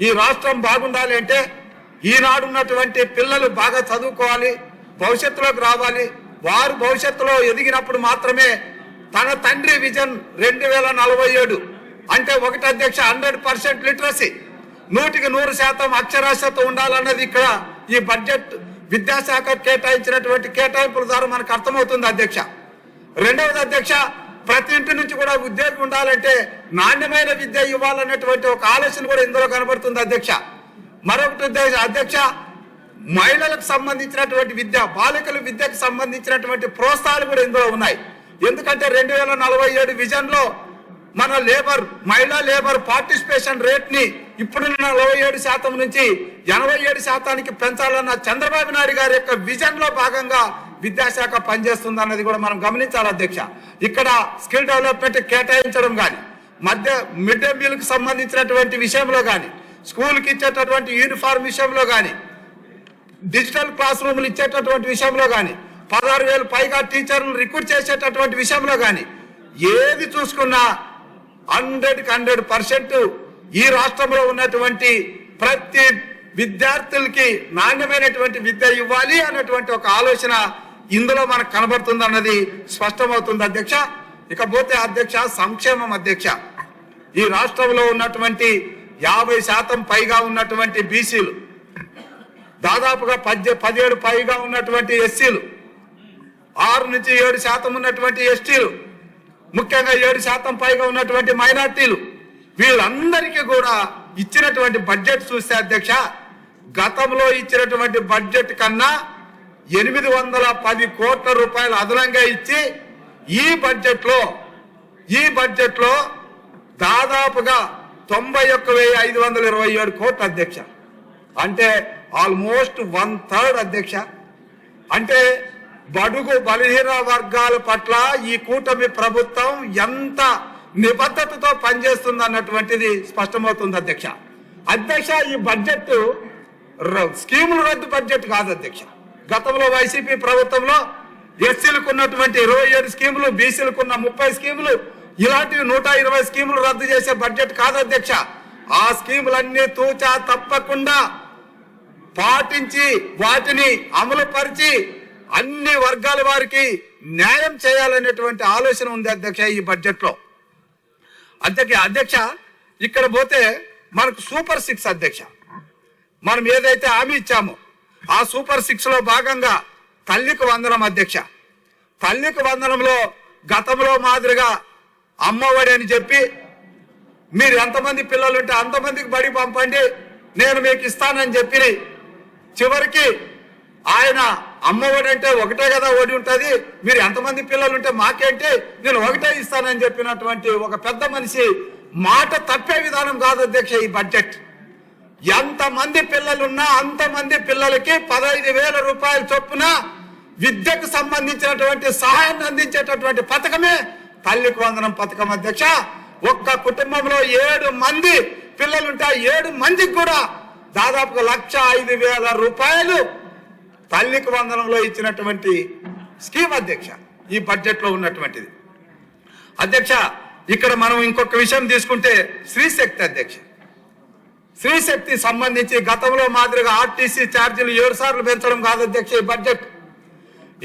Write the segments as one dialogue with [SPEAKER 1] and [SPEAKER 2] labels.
[SPEAKER 1] ఈ రాష్ట్రం బాగుండాలి అంటే ఈనాడు ఉన్నటువంటి పిల్లలు బాగా చదువుకోవాలి, భవిష్యత్తులోకి రావాలి. వారు భవిష్యత్తులో ఎదిగినప్పుడు మాత్రమే తన తండ్రి విజన్ 2047 అంటే ఒకటి అధ్యక్ష 100% లిటరసీ, 100% అక్షరాస్యత ఉండాలన్నది ఇక్కడ ఈ బడ్జెట్ విద్యాశాఖ కేటాయించినటువంటి కేటాయింపుల ద్వారా మనకు అర్థమవుతుంది అధ్యక్ష. రెండవది అధ్యక్ష, ప్రతి ఇంటి నుంచి కూడా ఉద్యోగం ఉండాలంటే నాణ్యమైన విద్య ఇవ్వాలన్నటువంటి ఒక ఆలోచన కూడా ఇందులో కనబడుతుంది అధ్యక్ష. మరొకటి అధ్యక్ష, మహిళలకు సంబంధించినటువంటి విద్య, బాలికల విద్యకు సంబంధించినటువంటి ప్రోత్సాహాలు కూడా ఇందులో ఉన్నాయి. ఎందుకంటే 2047 విజన్ లో మన మహిళా లేబర్ పార్టిసిపేషన్ రేట్ ని ఇప్పుడున్న 47% నుంచి 87%కి పెంచాలన్న చంద్రబాబు నాయుడు గారి యొక్క విజన్ లో భాగంగా విద్యాశాఖ పనిచేస్తుంది అన్నది కూడా మనం గమనించాలి అధ్యక్ష. ఇక్కడ స్కిల్ డెవలప్మెంట్ కేటాయించడం కానీ, మిడ్ డే మీల్ కి సంబంధించినటువంటి విషయంలో కానీ, స్కూల్కి ఇచ్చేటటువంటి యూనిఫామ్ విషయంలో కానీ, డిజిటల్ క్లాస్ రూమ్లు ఇచ్చేటటువంటి విషయంలో కానీ, 16,000 పైగా టీచర్లు రిక్రూట్ చేసేటటువంటి విషయంలో కానీ ఏది చూసుకున్నా 100% ఈ రాష్ట్రంలో ఉన్నటువంటి ప్రతి విద్యార్థులకి నాణ్యమైనటువంటి విద్య ఇవ్వాలి అన్నటువంటి ఒక ఆలోచన ఇందులో మనకు కనబడుతుంది అన్నది స్పష్టమవుతుంది అధ్యక్ష. ఇకపోతే అధ్యక్ష, సంక్షేమం అధ్యక్ష, ఈ రాష్ట్రంలో ఉన్నటువంటి 50% పైగా ఉన్నటువంటి బీసీలు, దాదాపుగా 17 పైగా ఉన్నటువంటి ఎస్సీలు, 6 నుంచి 7% ఉన్నటువంటి ఎస్టీలు, ముఖ్యంగా 7% పైగా ఉన్నటువంటి మైనార్టీలు, వీళ్ళందరికీ కూడా ఇచ్చినటువంటి బడ్జెట్ చూస్తే అధ్యక్ష, గతంలో ఇచ్చినటువంటి బడ్జెట్ కన్నా 810 కోట్ల రూపాయలు అదనంగా ఇచ్చి ఈ బడ్జెట్ లో దాదాపుగా 91,527 కోట్లు అధ్యక్ష. అంటే ఆల్మోస్ట్ 1/3 అధ్యక్ష. అంటే బడుగు బలహీన వర్గాల పట్ల ఈ కూటమి ప్రభుత్వం ఎంత నిబద్ధతతో పనిచేస్తుంది అన్నటువంటిది స్పష్టమవుతుంది అధ్యక్ష. ఈ బడ్జెట్ స్కీముల రద్దు బడ్జెట్ కాదు అధ్యక్ష. గతంలో వైసీపీ ప్రభుత్వంలో ఎస్సీలకు ఉన్నటువంటి 27 స్కీములు, బీసీలకు ఉన్న 30 స్కీములు, ఇలాంటివి 120 స్కీములు రద్దు చేసే బడ్జెట్ కాదు అధ్యక్ష. ఆ స్కీములన్నీ తూచా తప్పకుండా పాటించి వాటిని అమలు పరిచి అన్ని వర్గాల వారికి న్యాయం చేయాలనేటువంటి ఆలోచన ఉంది అధ్యక్ష ఈ బడ్జెట్ లో. అధ్యక్ష ఇక్కడ పోతే మనకు సూపర్ 6 అధ్యక్ష, మనం ఏదైతే హామీ ఇచ్చామో ఆ సూపర్ 6 లో భాగంగా తల్లికి వందనం అధ్యక్ష. తల్లికి వందనంలో గతంలో మాదిరిగా అమ్మఒడి అని చెప్పి మీరు ఎంతమంది పిల్లలు ఉంటే అంతమందికి బడి పంపండి, నేను మీకు ఇస్తానని చెప్పి చివరికి ఆయన అమ్మఒడి అంటే ఒకటే కదా ఒడి ఉంటుంది, మీరు ఎంతమంది పిల్లలు ఉంటే మాకేంటి, నేను ఒకటే ఇస్తానని చెప్పినటువంటి ఒక పెద్ద మనిషి మాట తప్పే విధానం కాదు అధ్యక్ష ఈ బడ్జెట్. ఎంతమంది పిల్లలున్నా అంతమంది పిల్లలకి 15,000 రూపాయల చొప్పున విద్యకు సంబంధించినటువంటి సహాయాన్ని అందించేటటువంటి పథకమే తల్లికి వందనం పథకం అధ్యక్ష. ఒక్క కుటుంబంలో 7 మంది పిల్లలుంటే 7 మందికి కూడా దాదాపుగా 1,05,000 రూపాయలు తల్లికి వందనంలో ఇచ్చినటువంటి స్కీమ్ అధ్యక్ష ఈ బడ్జెట్ లో ఉన్నటువంటిది అధ్యక్ష. ఇక్కడ మనం ఇంకొక విషయం తీసుకుంటే శ్రీశక్తి అధ్యక్ష. శ్రీశక్తి సంబంధించి గతంలో మాదిరిగా ఆర్టీసీ ఛార్జీలు 7 సార్లు పెంచడం కాదు అధ్యక్ష ఈ బడ్జెట్.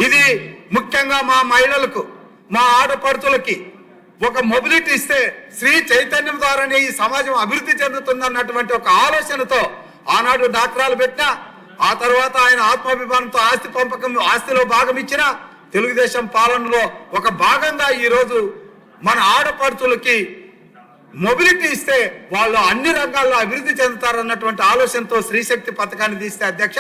[SPEAKER 1] ఇది ముఖ్యంగా మా మహిళలకు, మా ఆడపడుచులకి ఒక మొబిలిటీ ఇస్తే శ్రీ చైతన్యం ద్వారానే ఈ సమాజం అభివృద్ధి చెందుతుంది అన్నటువంటి ఒక ఆలోచనతో ఆనాడు డాక్టరాలు పెట్టినా, ఆ తర్వాత ఆయన ఆత్మాభిమానంతో ఆస్తిలో భాగం ఇచ్చిన తెలుగుదేశం పాలనలో ఒక భాగంగా ఈరోజు మన ఆడపడుచులకి మొబిలిటీ ఇస్తే వాళ్ళు అన్ని రంగాల్లో అభివృద్ధి చెందుతారన్నటువంటి ఆలోచనతో శ్రీశక్తి పథకాన్ని తీస్తే అధ్యక్ష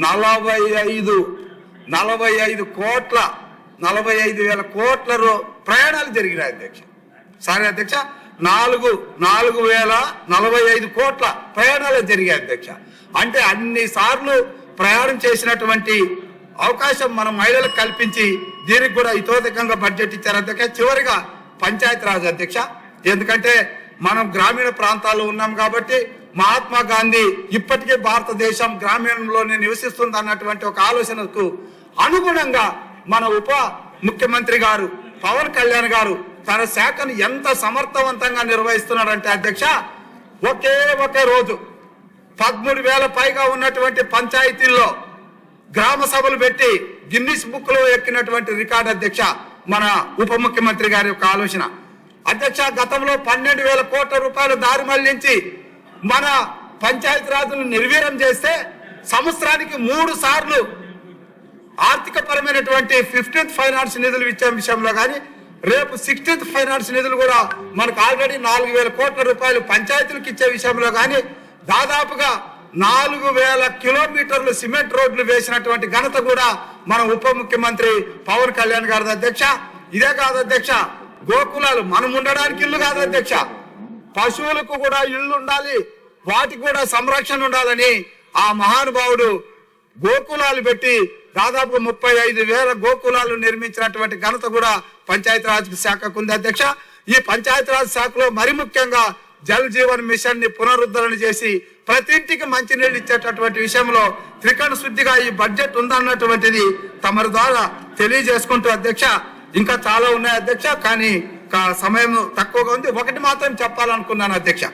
[SPEAKER 1] 45,000 కోట్ల ప్రయాణాలు జరిగినాయి అధ్యక్ష. సారీ అధ్యక్ష, 4,045 కోట్ల ప్రయాణాలు జరిగాయి అధ్యక్ష. అంటే అన్ని సార్లు ప్రయాణం చేసినటువంటి అవకాశం మనం మహిళలకు కల్పించి దీనికి కూడా ఇతోధికంగా బడ్జెట్ ఇచ్చారు అధ్యక్ష. చివరిగా పంచాయతీరాజ్ అధ్యక్ష, ఎందుకంటే మనం గ్రామీణ ప్రాంతాల్లో ఉన్నాం కాబట్టి మహాత్మా గాంధీ ఇప్పటికే భారతదేశం గ్రామీణంలోనే నివసిస్తుంది అన్నటువంటి ఒక ఆలోచనకు అనుగుణంగా మన ఉప ముఖ్యమంత్రి గారు పవన్ కళ్యాణ్ గారు తన శాఖను ఎంత సమర్థవంతంగా నిర్వహిస్తున్నాడంటే అధ్యక్ష, ఒకే రోజు 13,000 పైగా ఉన్నటువంటి పంచాయతీల్లో గ్రామ సభలు పెట్టి గిన్నిస్ బుక్ లో ఎక్కినటువంటి రికార్డు అధ్యక్ష మన ఉప ముఖ్యమంత్రి గారి యొక్క ఆలోచన. అధ్యక్ష, గతంలో 12,000 కోట్ల రూపాయలు దారి మళ్లించి మన పంచాయతీరాజులను నిర్వీర్యం చేస్తే సంవత్సరానికి 3 సార్లు ఆర్థిక పరమైనటువంటి 15th ఫైనాన్స్ నిధులు ఇచ్చే విషయంలో కానీ, రేపు 16th ఫైనాన్స్ నిధులు కూడా మనకు ఆల్రెడీ 4,000 కోట్ల రూపాయలు పంచాయతీలకు ఇచ్చే విషయంలో కానీ, దాదాపుగా 4,000 కిలోమీటర్లు సిమెంట్ రోడ్లు వేసినటువంటి ఘనత కూడా మన ఉప ముఖ్యమంత్రి పవన్ కళ్యాణ్ గారి అధ్యక్ష. ఇదే కాదు అధ్యక్ష, గోకులాలు మనం ఉండడానికి ఇల్లు కాదు అధ్యక్ష, పశువులకు కూడా ఇల్లు ఉండాలి, వాటికి కూడా సంరక్షణ ఉండాలని ఆ మహానుభావుడు గోకులాలు పెట్టి దాదాపు 35,000 గోకులాలు నిర్మించినటువంటి ఘనత కూడా పంచాయతీరాజ్ శాఖకు ఉంది అధ్యక్ష. ఈ పంచాయతీరాజ్ శాఖలో మరి ముఖ్యంగా జల్ జీవన్ మిషన్ ని పునరుద్ధరణ చేసి ప్రతి ఇంటికి మంచినీళ్ళు ఇచ్చేటటువంటి విషయంలో త్రికరణ శుద్ధిగా ఈ బడ్జెట్ ఉందన్నటువంటిది తమరి ద్వారా తెలియజేసుకుంటూ అధ్యక్ష, ఇంకా చాలా ఉన్నాయి అధ్యక్ష, కానీ సమయం తక్కువగా ఉంది. ఒకటి మాత్రం చెప్పాలనుకున్నాను అధ్యక్ష.